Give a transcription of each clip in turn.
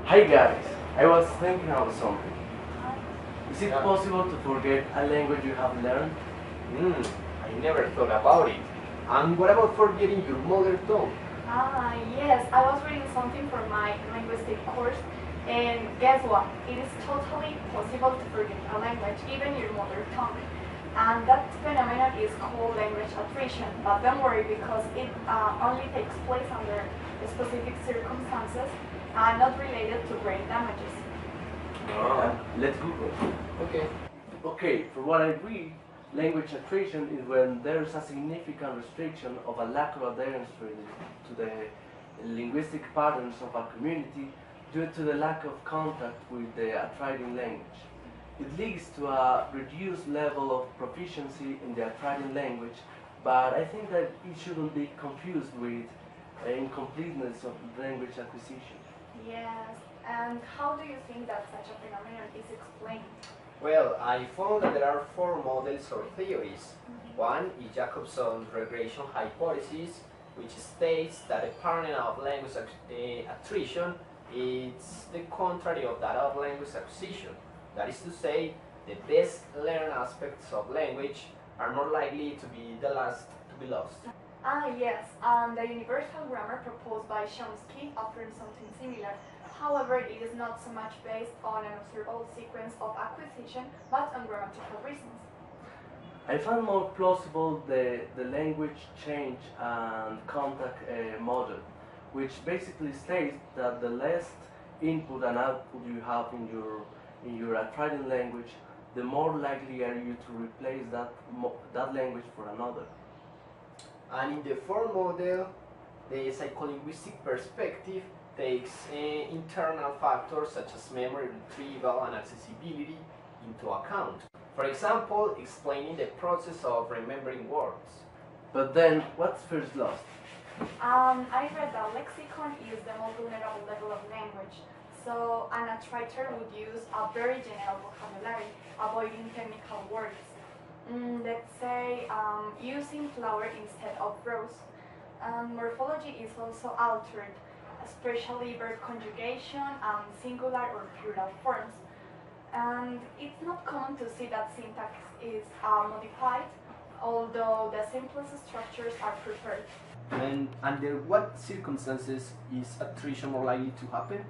Hi guys, I was thinking of something. Is it possible to forget a language you have learned? I never thought about it. And what about forgetting your mother tongue? Yes, I was reading something for my linguistic course, and guess what? It is totally possible to forget a language, even your mother tongue. And that phenomenon is called language attrition. But don't worry, because it only takes place under specific circumstances and not related to brain damages. Let's Google. Okay. Okay, for what I read, language attrition is when there is a significant restriction of a lack of adherence to the linguistic patterns of a community due to the lack of contact with the attriting language. It leads to a reduced level of proficiency in the attriting language, but I think that it shouldn't be confused with incompleteness of language acquisition. Yes, and how do you think that such a phenomenon is explained? Well, I found that there are four models or theories. One is Jacobson's regression hypothesis, which states that the pattern of language attrition is the contrary of that of language acquisition. That is to say, the best learned aspects of language are more likely to be the last to be lost. Yes, the universal grammar proposed by Chomsky offers something similar. However, it is not so much based on an observable sequence of acquisition, but on grammatical reasons. I find more plausible the language change and contact model, which basically states that the less input and output you have in your attriting language, the more likely are you to replace that language for another. And in the fourth model, the psycholinguistic perspective takes internal factors such as memory retrieval and accessibility into account. For example, explaining the process of remembering words. But then, what's first lost? I read that lexicon is the most vulnerable level of language. So an attriter would use a very general vocabulary, avoiding technical words. Let's say using flower instead of rose. Morphology is also altered, especially verb conjugation and singular or plural forms. And it's not common to see that syntax is modified, although the simplest structures are preferred. And under what circumstances is attrition more likely to happen?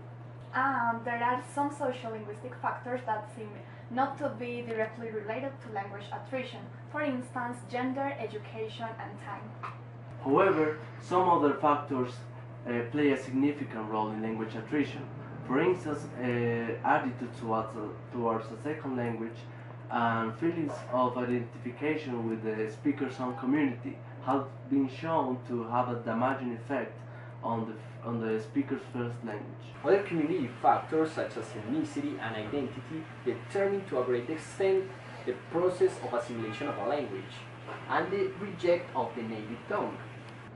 There are some social-linguistic factors that seem not to be directly related to language attrition, for instance, gender, education, and time. However, some other factors play a significant role in language attrition. For instance, attitude towards a second language and feelings of identification with the speaker's own community have been shown to have a damaging effect on the speaker's first language. Other community factors such as ethnicity and identity determine to a great extent the process of assimilation of a language and the reject of the native tongue.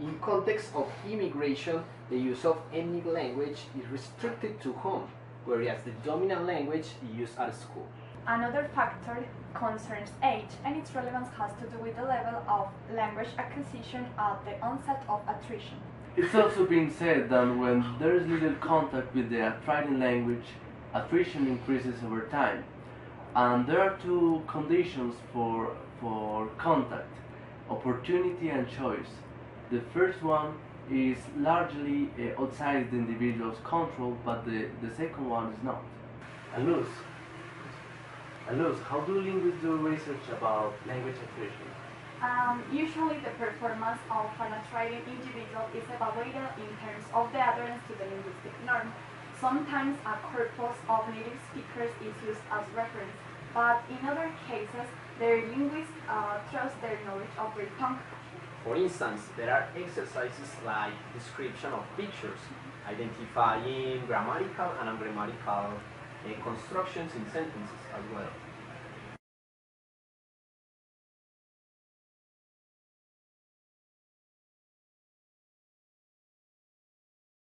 In context of immigration, the use of ethnic language is restricted to home, whereas the dominant language is used at school. Another factor concerns age, and its relevance has to do with the level of language acquisition at the onset of attrition. It's also been said that when there is little contact with the attriting language, attrition increases over time. And there are two conditions for contact: opportunity and choice. The first one is largely outside the individual's control, but the second one is not. And Luz, how do linguists do research about language attrition? Usually the performance of an attriting individual is evaluated in terms of the adherence to the linguistic norm. Sometimes a corpus of native speakers is used as reference, but in other cases, their linguists trust their knowledge of their tongue. For instance, there are exercises like description of pictures, identifying grammatical and ungrammatical constructions in sentences as well.